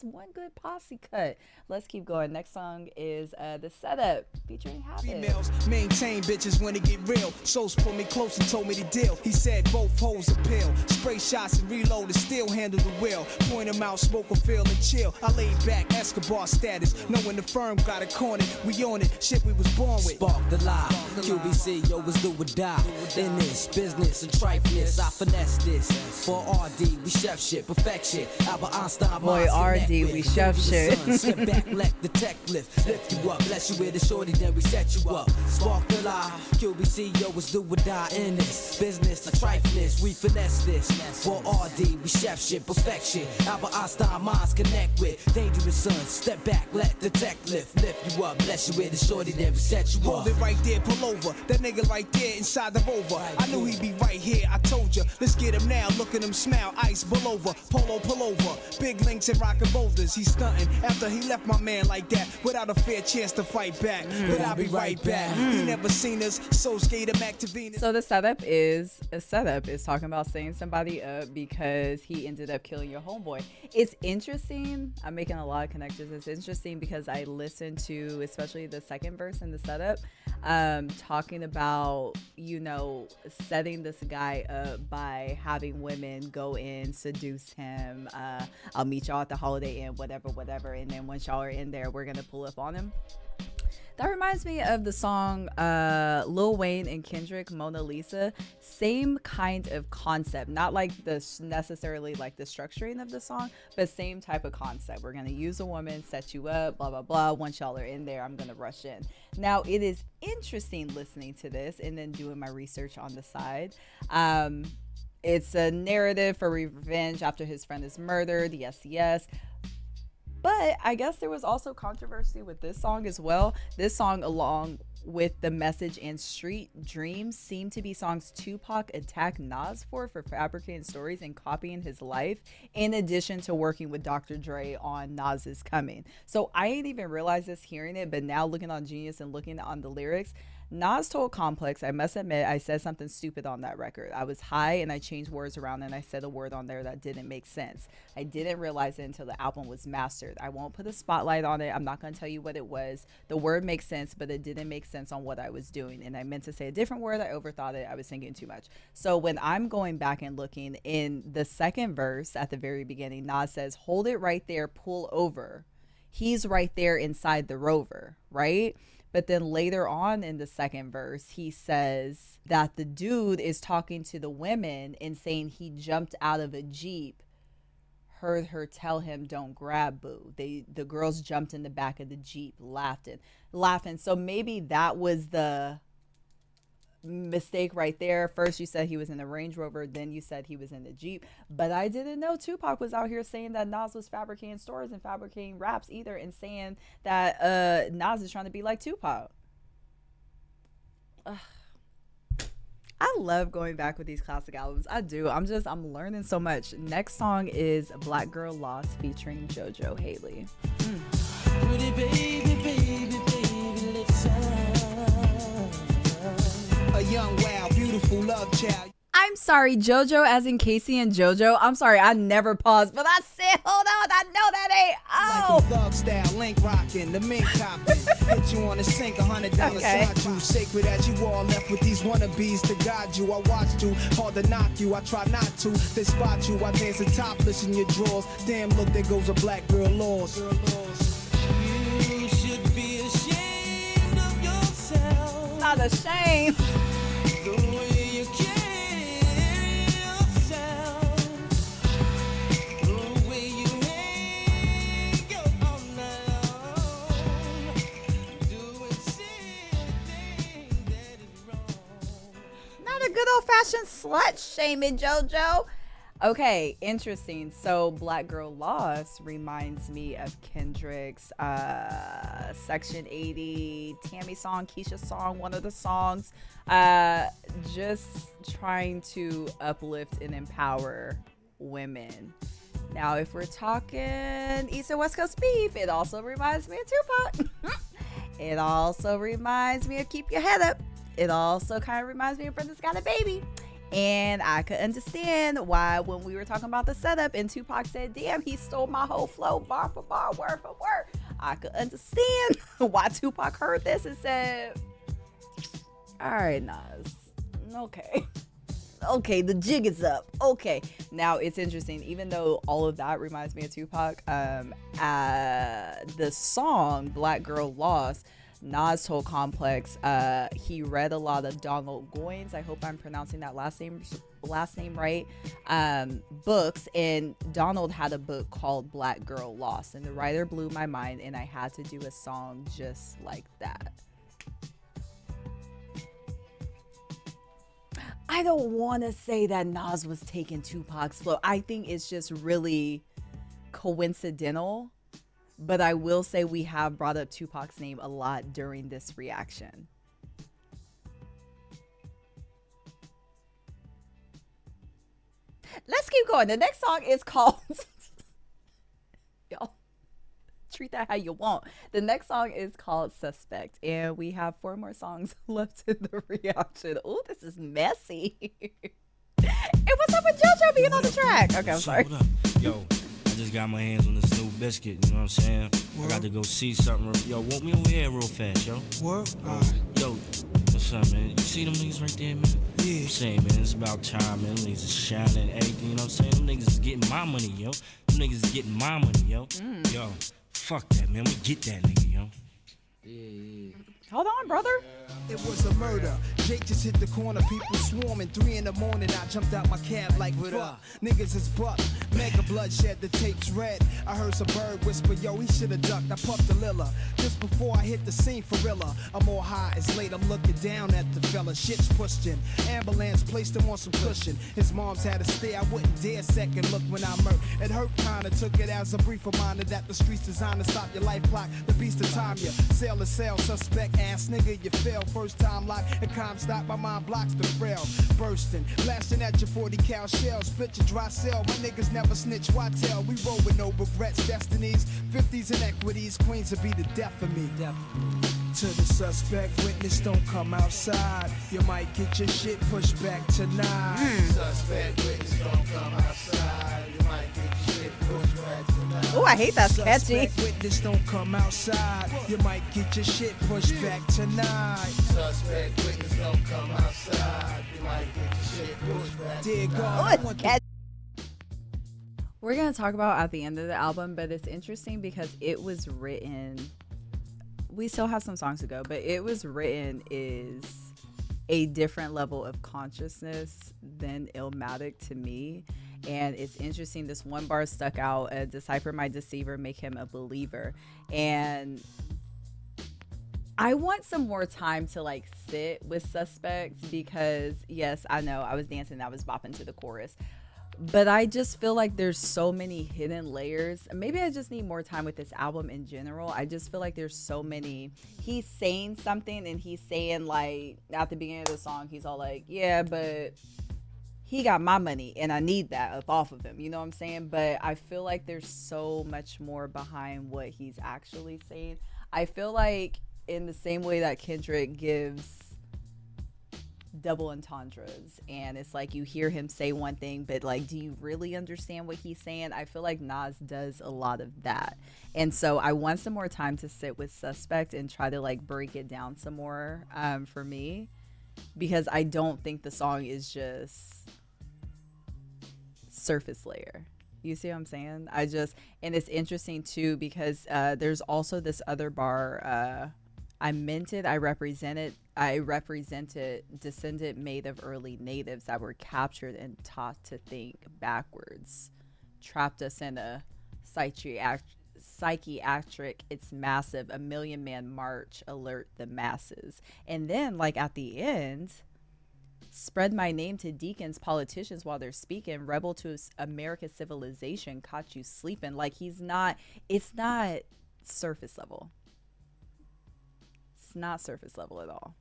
one good posse cut. Let's keep going. Next song is The Setup featuring Habit. Females maintain bitches when it get real. Souls pulled me close and told me the deal. He said both hoes appeal. Spray shots and reload and still handle the wheel. Point them out, smoke a feel and chill. I laid back, Escobar status. Knowing the firm got a corner. We on it, shit we was born with. Spark the lie. QBC, yo, was do or die. In this business and trifeness, I finesse this. For RD, we chef shit, perfection. Albert Einstein, boy, RD, we chef shit. Step back, let the tech lift you up. Bless you with a shorty, then we set you up. Spark the lie. QBC, yo, was do or die. In this business and trifeness, we finesse this. For RD, we chef shit, perfection. Albert Einstein, minds connect with. Dangerous sons, step back, let the tech lift you up. Bless you with a shorty, then we set you up. Hold it right there, pull over. That nigga right there inside the Rover. I knew he'd be right here, I told ya. Let's get him now, look at him smile. Ice, pull over, polo, pull over. Big links and rockin' boulders. He's stunting after he left my man like that without a fair chance to fight back. But I'll be right back. He never seen us, so skate him back to Venus. So the setup is talking about setting somebody up because he ended up killing your homeboy. It's interesting. I'm making a lot of connections. It's interesting because I listened to especially the second verse in the setup, talking about, you know, setting this guy up by having women go in, seduce him. I'll meet y'all at the Holiday Inn, whatever. And then once y'all are in there, we're gonna pull up on him. That reminds me of the song Lil Wayne and Kendrick, Mona Lisa. Same kind of concept, not like necessarily like the structuring of the song, but same type of concept. We're gonna use a woman, set you up, blah blah blah. Once y'all are in there, I'm gonna rush in. Now it is interesting listening to this and then doing my research on the side. It's a narrative for revenge after his friend is murdered. Yes. But I guess there was also controversy with this song as well. This song, along with The Message and Street Dreams, seem to be songs Tupac attacked Nas for fabricating stories and copying his life, in addition to working with Dr. Dre on Nas Is Coming. So I didn't even realize this hearing it, but now looking on Genius and looking on the lyrics, Nas told Complex, I must admit, I said something stupid on that record. I was high and I changed words around and I said a word on there that didn't make sense. I didn't realize it until the album was mastered. I won't put a spotlight on it. I'm not going to tell you what it was. The word makes sense, but it didn't make sense on what I was doing. And I meant to say a different word. I overthought it. I was thinking too much. So when I'm going back and looking in the second verse at the very beginning, Nas says, hold it right there, pull over. He's right there inside the Rover, right? But then later on in the second verse, he says that the dude is talking to the women and saying he jumped out of a Jeep, heard her tell him, don't grab boo. The girls jumped in the back of the Jeep laughing. So maybe that was the mistake right there. First you said he was in the Range Rover, then you said he was in the Jeep, but I didn't know Tupac was out here saying that Nas was fabricating stories and fabricating raps either, and saying that Nas is trying to be like Tupac. I love going back with these classic albums. I do. I'm learning so much. Next song is Black Girl Lost featuring JoJo Haley. Pretty baby, baby, baby, listen. A young, wild, beautiful love child. I'm sorry, JoJo as in Casey and JoJo. I'm sorry, I never paused, but I said, hold on, I know that ain't. Oh. Like a thug style, link rocking, the mink copping. Hit you on the sink, $100 Okay. shot you. Sacred as you all left with these wannabes to guide you. I watched you, hard to knock you. I try not to. They spot you, I dance a topless in your drawers. Damn, look, there goes a black girl lost. You should be ashamed of yourself. Not ashamed. The way you carry yourself. The way you hang your own alone. Doing silly things that is wrong. Not a good old-fashioned slut shaming, JoJo. Okay, interesting. So Black Girl Lost reminds me of Kendrick's Section 80, Tammy song, Keisha song, one of the songs. Just trying to uplift and empower women. Now, if we're talking East and West Coast beef, it also reminds me of Tupac. It also reminds me of Keep Your Head Up. It also kind of reminds me of Brenda's Got a Baby. And I could understand why when we were talking about the setup and Tupac said, damn, he stole my whole flow, bar for bar, word for word. I could understand why Tupac heard this and said, all right, Nas, okay. Okay, the jig is up. Okay. Now, it's interesting. Even though all of that reminds me of Tupac, the song Black Girl Lost, Nas told Complex he read a lot of Donald Goines, I hope I'm pronouncing that last name right, books, and Donald had a book called Black Girl Lost, and the writer blew my mind, and I had to do a song just like that. I don't want to say that Nas was taking Tupac's flow. I think it's just really coincidental. But I will say we have brought up Tupac's name a lot during this reaction. Let's keep going. The next song is called... Y'all, treat that how you want. The next song is called Suspect. And we have 4 more songs left in the reaction. Oh, this is messy. And what's up with JoJo being on the track? Okay, I'm sorry. Hold up. Yo, I just got my hands on this new biscuit, you know what I'm saying? I got to go see something. Yo, walk me over here real fast, yo. What? Yo, what's up, man? You see them niggas right there, man? Yeah. I'm saying, man, it's about time, man. Them niggas is shining and everything, you know what I'm saying? Them niggas is getting my money, yo. Them niggas is getting my money, yo. Yo, fuck that, man. We get that nigga, yo. Hold on, brother. It was a murder. Jake just hit the corner, people swarming. 3 in the morning, I jumped out my cab like, what up? Niggas is buck. Mega bloodshed, the tape's red. I heard some bird whisper, yo, he shoulda ducked. I puffed a lilla. Just before I hit the scene for real. I'm all high, it's late, I'm looking down at the fella. Shit's pushed in. Ambulance placed him on some cushion. His mom's had a stare, I wouldn't dare second look when I murked. It hurt kinda, took it as a brief reminder that the streets designed to stop your life clock. The beast of time you. Sale to sale, suspect ass nigga, you fail. First time lock, and calm stop, my mind blocks the frail. Bursting, blasting at your 40 cal shell. Split your dry cell, my niggas never snitch, why tell? We roll with no regrets, destinies, 50s and equities. Queens will be the death of me. To the suspect, witness don't come outside. You might get your shit pushed back tonight. Suspect, witness don't come outside. You might get your shit pushed back tonight. Oh, I hate that sketchy. Suspect, witness don't come outside. You might get your shit pushed back tonight. Suspect, witness don't come outside. You might get your shit pushed back. Dear God, I want the We're going to talk about at the end of the album, but it's interesting because it was written, we still have some songs to go, but it was written is a different level of consciousness than Illmatic to me. And it's interesting, this one bar stuck out, decipher my deceiver, make him a believer. And I want some more time to like sit with Suspects because yes, I know I was dancing, I was bopping to the chorus. But I just feel like there's so many hidden layers. Maybe I just need more time with this album in general. I just feel like there's so many. He's saying something and he's saying, like, at the beginning of the song, he's all like, yeah, but he got my money and I need that up off of him. You know what I'm saying? But I feel like there's so much more behind what he's actually saying. I feel like in the same way that Kendrick gives double entendres, and it's like you hear him say one thing, but like, do you really understand what he's saying? I feel like Nas does a lot of that. And so I want some more time to sit with Suspect and try to like break it down some more for me, because I don't think the song is just surface layer. You see what I'm saying? And it's interesting too, because there's also this other bar, I meant it, I represented descendant made of early natives that were captured and taught to think backwards, trapped us in a psychiatric, it's massive, a million man march, alert the masses. And then like at the end, spread my name to deacons, politicians while they're speaking, rebel to America's civilization, caught you sleeping. Like it's not surface level. It's not surface level at all.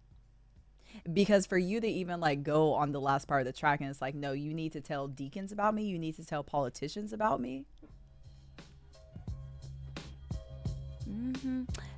Because for you to even like go on the last part of the track and it's like, no, you need to tell deacons about me, you need to tell politicians about me.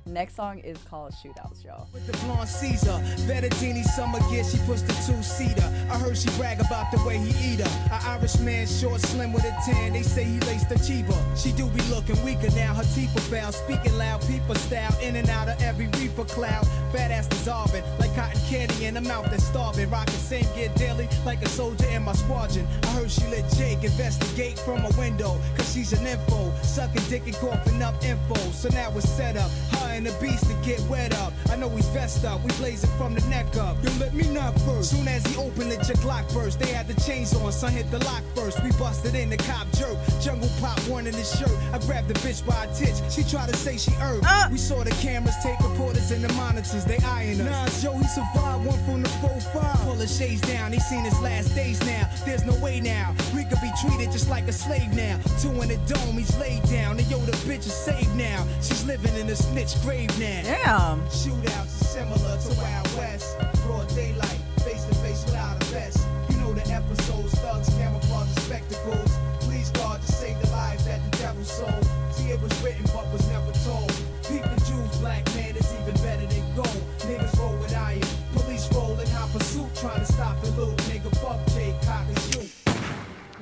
Next song is called Shootouts, y'all. With the blonde Caesar, Bettadini summer gear, she pushed the 2-seater. I heard she brag about the way he eat her. An Irish man, short, slim with a tan. They say he laced the cheaper. She do be looking weaker now. Her teeth are foul, speaking loud, people style. In and out of every reefer cloud. Fat ass dissolving like cotton candy in a mouth that's starving. Rocking same gear daily like a soldier in my squadron. I heard she let Jake investigate from a window, cause she's an info. Sucking dick and coughing up info. So now it's set up. Her and the beast to get wet up. I know he's vest up. We blazing from the neck up. Yo, let me knock first. Soon as he opened it, your Glock burst. They had the chains on. Son hit the lock first. We busted in, the cop jerk. Jungle pop one in his shirt. I grabbed the bitch by a titch. She tried to say she earned. We saw the cameras, tape reporters, and the monitors. They eyeing us. Nas, yo, he survived one from the 4-5. Pull the shades down. He seen his last days now. There's no way now. We could be treated just like a slave now. 2 in the dome, he's laid down. And yo, the bitch is saved now. She's living in a snitch grave now. Damn. Shootouts is similar to Wild West. Broad daylight, face to face without a vest. You know the episodes, thugs, camouflage, and spectacles. Please God to save the lives that the devil sold. See, it was written but was never told. People, Jews, black man is even better than gold. Niggas roll with iron, police roll in hot pursuit, trying to stop the little nigga. Fuck Jay, cock and shoot.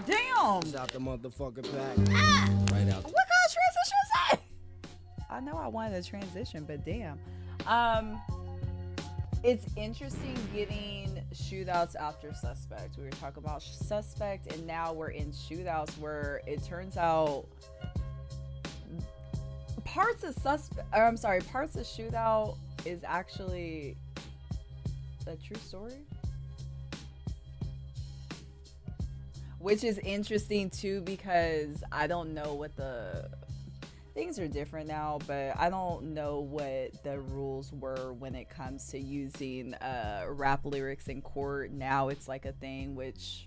Damn. Shout the motherfucker back. Right out. What kind of transition is that? I know I wanted a transition, but damn. It's interesting getting Shootouts after Suspect. We were talking about Suspect, and now we're in Shootouts, where it turns out parts of Shootout is actually a true story. Which is interesting too, because I don't know what things are different now, but I don't know what the rules were when it comes to using rap lyrics in court. Now it's like a thing, which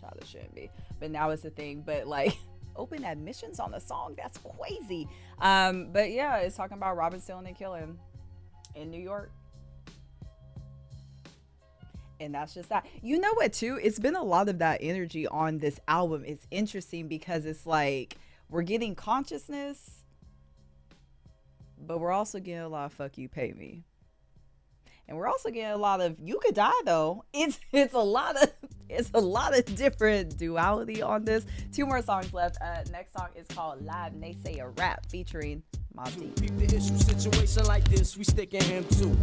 child, it shouldn't be, but now it's a thing. But like open admissions on the song, that's crazy. But yeah, it's talking about robbing, stealing, and killing in New York. And that's just that. You know what too? It's been a lot of that energy on this album. It's interesting because it's like we're getting consciousness, but we're also getting a lot of fuck you, pay me. And we're also getting a lot of you could die though. It's a lot of different duality on this. 2 more songs left. Next song is called Live Naysayer Rap featuring Monty. Keep the issue situation like this, we sticking him too.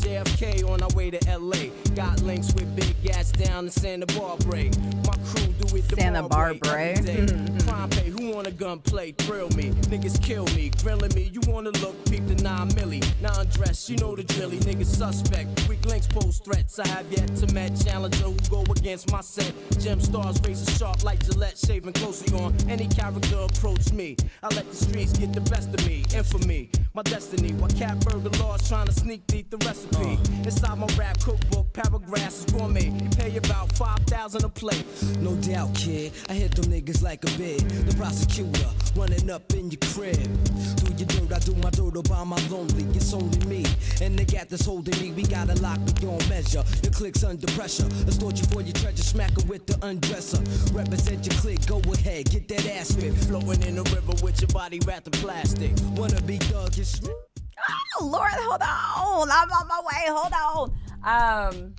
JFK on our way to LA. Got links with big gas down in Santa Barbara. My crew do it the Santa Barbara. Crime pay, who want a gunplay? Thrill me. Niggas kill me, grilling me. You wanna look, peep the 9 milli. Non-dress, you know the drilly. Niggas suspect. Weak links pose threats. I have yet to met challenger who go against my set. Gem stars razor sharp like Gillette, shaving closely on any character approach me. I let the streets get the best of me. meant for me. My destiny, while cat burger laws trying to sneak deep the recipe. Inside my rap cookbook, paragraphs is gourmet. You pay about 5,000 a plate. No doubt, kid, I hit them niggas like a bid. The prosecutor running up in your crib. Do your dirt, I do my dirt all by my lonely. It's only me, and they got this holding me. We gotta lock beyond measure. Your click's under pressure. Extort you for your treasure, smack her with the undresser. Represent your click, go ahead, get that ass ripped. Floating in the river with your body wrapped in plastic. Wanna be Doug, it's Oh, Lord, hold on. I'm on my way. Hold on.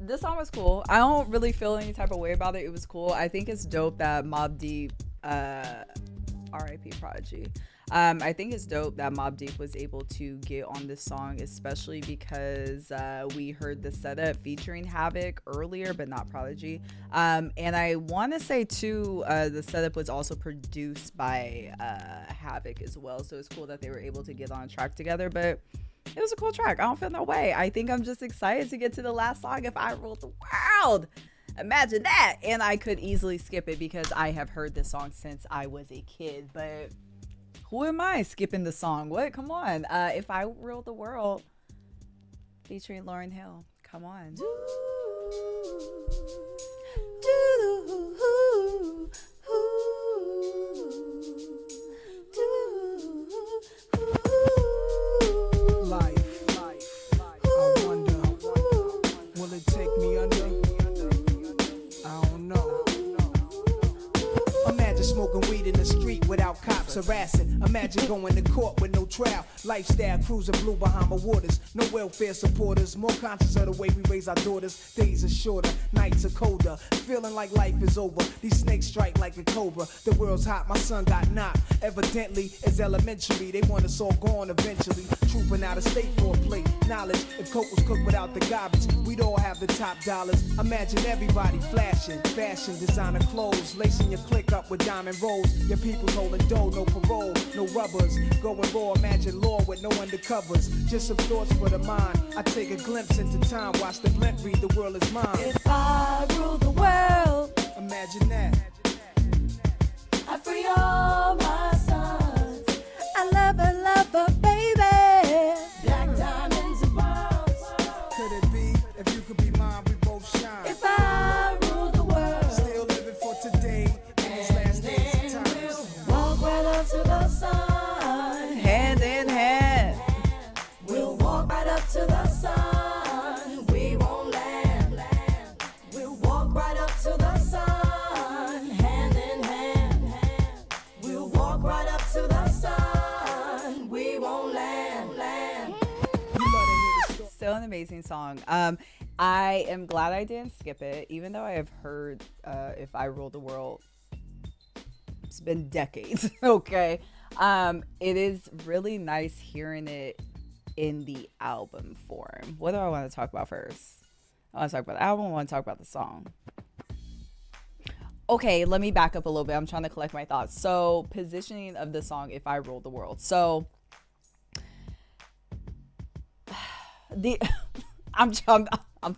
This song was cool. I don't really feel any type of way about it. It was cool. I think it's dope that Mobb Deep, R.I.P. Prodigy. I think it's dope that Mobb Deep was able to get on this song, especially because we heard the setup featuring Havoc earlier, but not Prodigy. And I want to say too, the setup was also produced by Havoc as well. So it's cool that they were able to get on track together. But it was a cool track. I don't feel no way. I think I'm just excited to get to the last song. If I Ruled the World, imagine that. And I could easily skip it because I have heard this song since I was a kid. But who am I skipping the song? What? Come on. If I Ruled the World, featuring Lauryn Hill. Come on. Life, I wonder, will it take me under? I don't know. Imagine smoking weed in the street without cops harassing. Imagine going to court with no trial. Lifestyle cruising blue Bahama waters. No welfare supporters. More conscious of the way we raise our daughters. Days are shorter, nights are colder. Feeling like life is over. These snakes strike like a cobra. The world's hot, my son got knocked. Evidently, it's elementary. They want us all gone eventually. Trooping out of state for a plate. Knowledge, if coke was cooked without the garbage, we'd all have the top dollars. Imagine everybody flashing. Fashion, designer clothes. Lacing your click up with diamond rolls. Your people's holding dough, no parole, no rubbers. Going raw, imagine law with no undercovers. Just some thoughts for the mind. I take a glimpse into time, watch the blimp read the world is mine. If I rule the world, Imagine that. I free all my sons. I love her, baby. Black diamonds and pearls. Could it be, if you could be mine, we both shine. If I rule the world, Still living for today, in these last days of time. walk right up to the sun. Hand in hand. We'll walk right up to the sun. We won't land. We'll walk right up to the sun. Hand in hand. We'll walk right up to the sun. We won't land. You love to hear the story. Still an amazing song. I am glad I didn't skip it, even though I have heard If I Ruled the World. It's been decades. Okay. It is really nice hearing it in the album form. What do I want to talk about first? I want to talk about the album. I want to talk about the song. Okay, let me back up a little bit. I'm trying to collect my thoughts. So, positioning of the song If I Ruled the World. So, I'm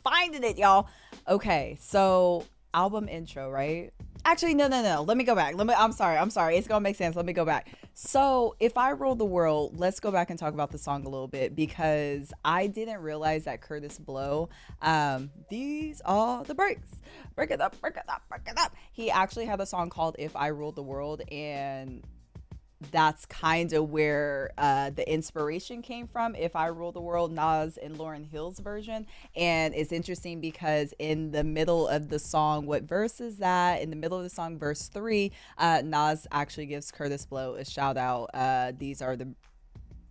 finding it, y'all. Okay, so album intro, right? Actually, no. Let me go back. I'm sorry. It's gonna make sense. Let me go back. So, If I Ruled the World, let's go back and talk about the song a little bit, because I didn't realize that Curtis Blow, these are the breaks. Break it up. He actually had a song called If I Ruled the World, and that's kind of where the inspiration came from. If I Ruled the World, Nas and Lauryn Hill's version. And it's interesting because in the middle of the song, what verse is that? In the middle of the song, verse 3, Nas actually gives Curtis Blow a shout out. These are the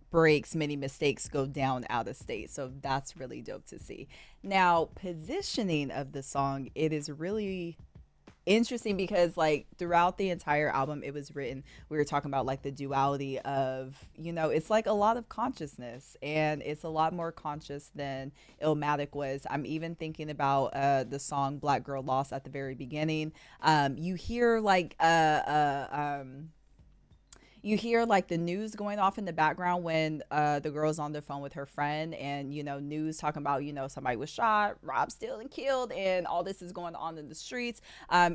breaks, many mistakes go down out of state. So that's really dope to see. Now, positioning of the song, it is really interesting because like throughout the entire album it was written, we were talking about like the duality of, you know, it's like a lot of consciousness, and it's a lot more conscious than Illmatic was. I'm even thinking about the song Black Girl Lost at the very beginning. You hear like you hear like the news going off in the background when the girl's on the phone with her friend, and, you know, news talking about, you know, somebody was shot, robbed, stealed, and killed, and all this is going on in the streets.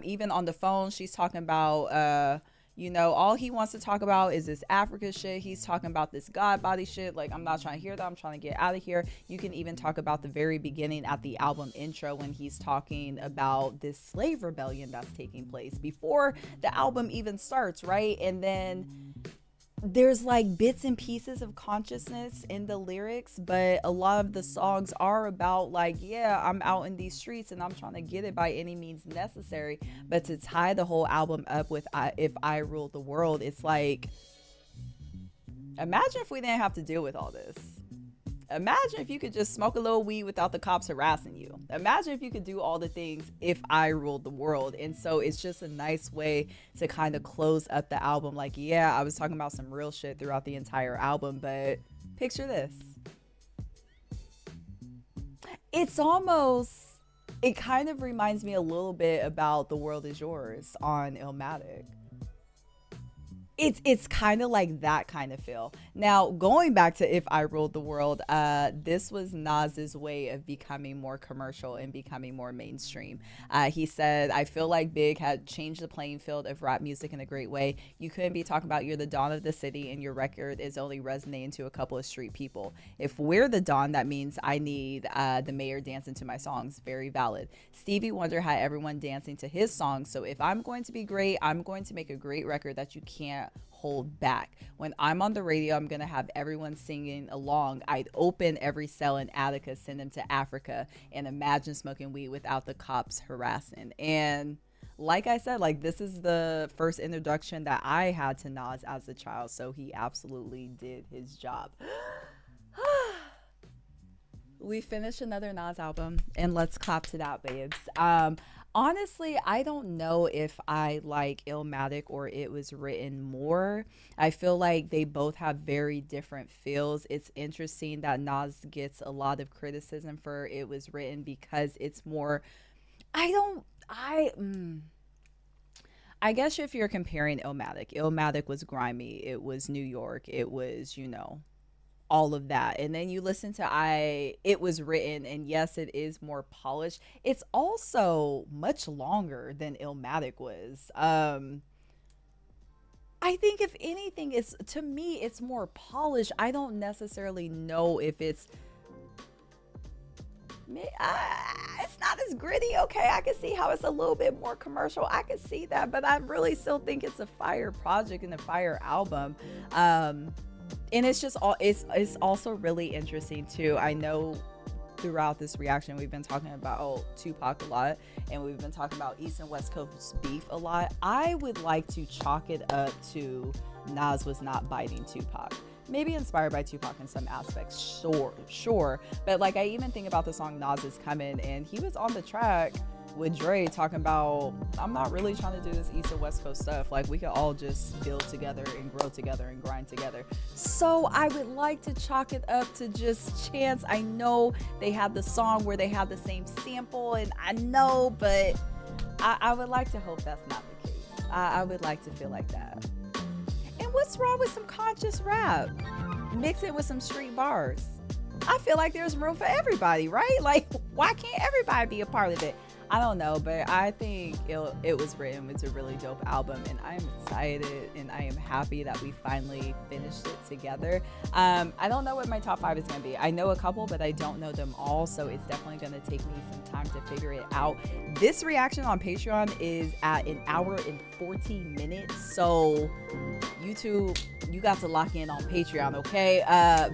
Even on the phone, she's talking about, You know, all he wants to talk about is this Africa shit. He's talking about this God body shit. Like, I'm not trying to hear that. I'm trying to get out of here. You can even talk about the very beginning at the album intro when he's talking about this slave rebellion that's taking place before the album even starts, right? And then there's like bits and pieces of consciousness in the lyrics, but a lot of the songs are about like, yeah, I'm out in these streets and I'm trying to get it by any means necessary. But to tie the whole album up with If I Ruled the World, it's like, imagine if we didn't have to deal with all this. Imagine if you could just smoke a little weed without the cops harassing you. Imagine if you could do all the things if I ruled the world. And so it's just a nice way to kind of close up the album. Like, yeah, I was talking about some real shit throughout the entire album, but picture this. It's almost, it kind of reminds me a little bit about The World Is Yours on Illmatic. It's kind of like that kind of feel. Now, going back to If I Ruled the World, this was Nas's way of becoming more commercial and becoming more mainstream. He said, I feel like Big had changed the playing field of rap music in a great way. You couldn't be talking about you're the Dawn of the city and your record is only resonating to a couple of street people. If we're the Dawn, that means I need the mayor dancing to my songs. Very valid. Stevie Wonder had everyone dancing to his songs. So if I'm going to be great, I'm going to make a great record that you can't hold back. When I'm on the radio, I'm gonna have everyone singing along. I'd open every cell in Attica, send them to Africa, and imagine smoking weed without the cops harassing. And like I said, like, this is the first introduction that I had to Nas as a child, so he absolutely did his job. We finished another Nas album, and let's clap to that, babes. Honestly, I don't know if I like Illmatic or It Was Written more. I feel like they both have very different feels. It's interesting that Nas gets a lot of criticism for It Was Written because it's more, I guess if you're comparing Illmatic was grimy. It was New York. It was, you know, all of that. And then you listen to It Was Written, and yes, it is more polished. It's also much longer than Illmatic was. I think if anything, to me it's more polished. I don't necessarily know if it's not as gritty. Okay, I can see how it's a little bit more commercial. I can see that, but I really still think it's a fire project and a fire album. And it's just it's also really interesting too. I know throughout this reaction we've been talking about Tupac a lot, and we've been talking about East and West Coast beef a lot. I would like to chalk it up to Nas was not biting Tupac. Maybe inspired by Tupac in some aspects, sure. But like, I even think about the song Nas Is Coming, and he was on the track with Dre talking about, I'm not really trying to do this East and West Coast stuff. Like, we could all just build together and grow together and grind together. So I would like to chalk it up to just chance. I know they had the song where they had the same sample, and I know, but I would like to hope that's not the case. I would like to feel like that. And what's wrong with some conscious rap? Mix it with some street bars. I feel like there's room for everybody, right? Like, why can't everybody be a part of it? I don't know, but I think It Was Written. It's a really dope album, and I'm excited and I am happy that we finally finished it together. I don't know what my top 5 is going to be. I know a couple, but I don't know them all, so it's definitely going to take me some time to figure it out. This reaction on Patreon is at 1 hour and 40 minutes, so YouTube, you got to lock in on Patreon, okay?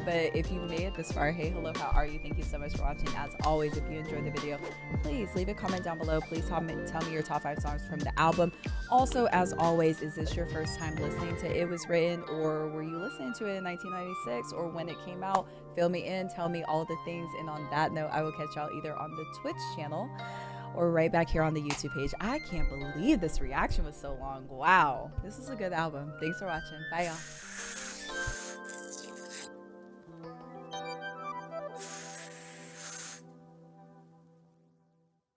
But if you made it this far, hey, hello, how are you? Thank you so much for watching. As always, if you enjoyed the video, please leave a comment down below. Please tell me your top 5 songs from the album. Also, as always, is this your first time listening to It Was Written, or were you listening to it in 1996 or when it came out? Fill me in, tell me all the things, and on that note, I will catch y'all either on the Twitch channel or right back here on the YouTube page. I can't believe this reaction was so long. Wow, this is a good album. Thanks for watching. Bye, y'all.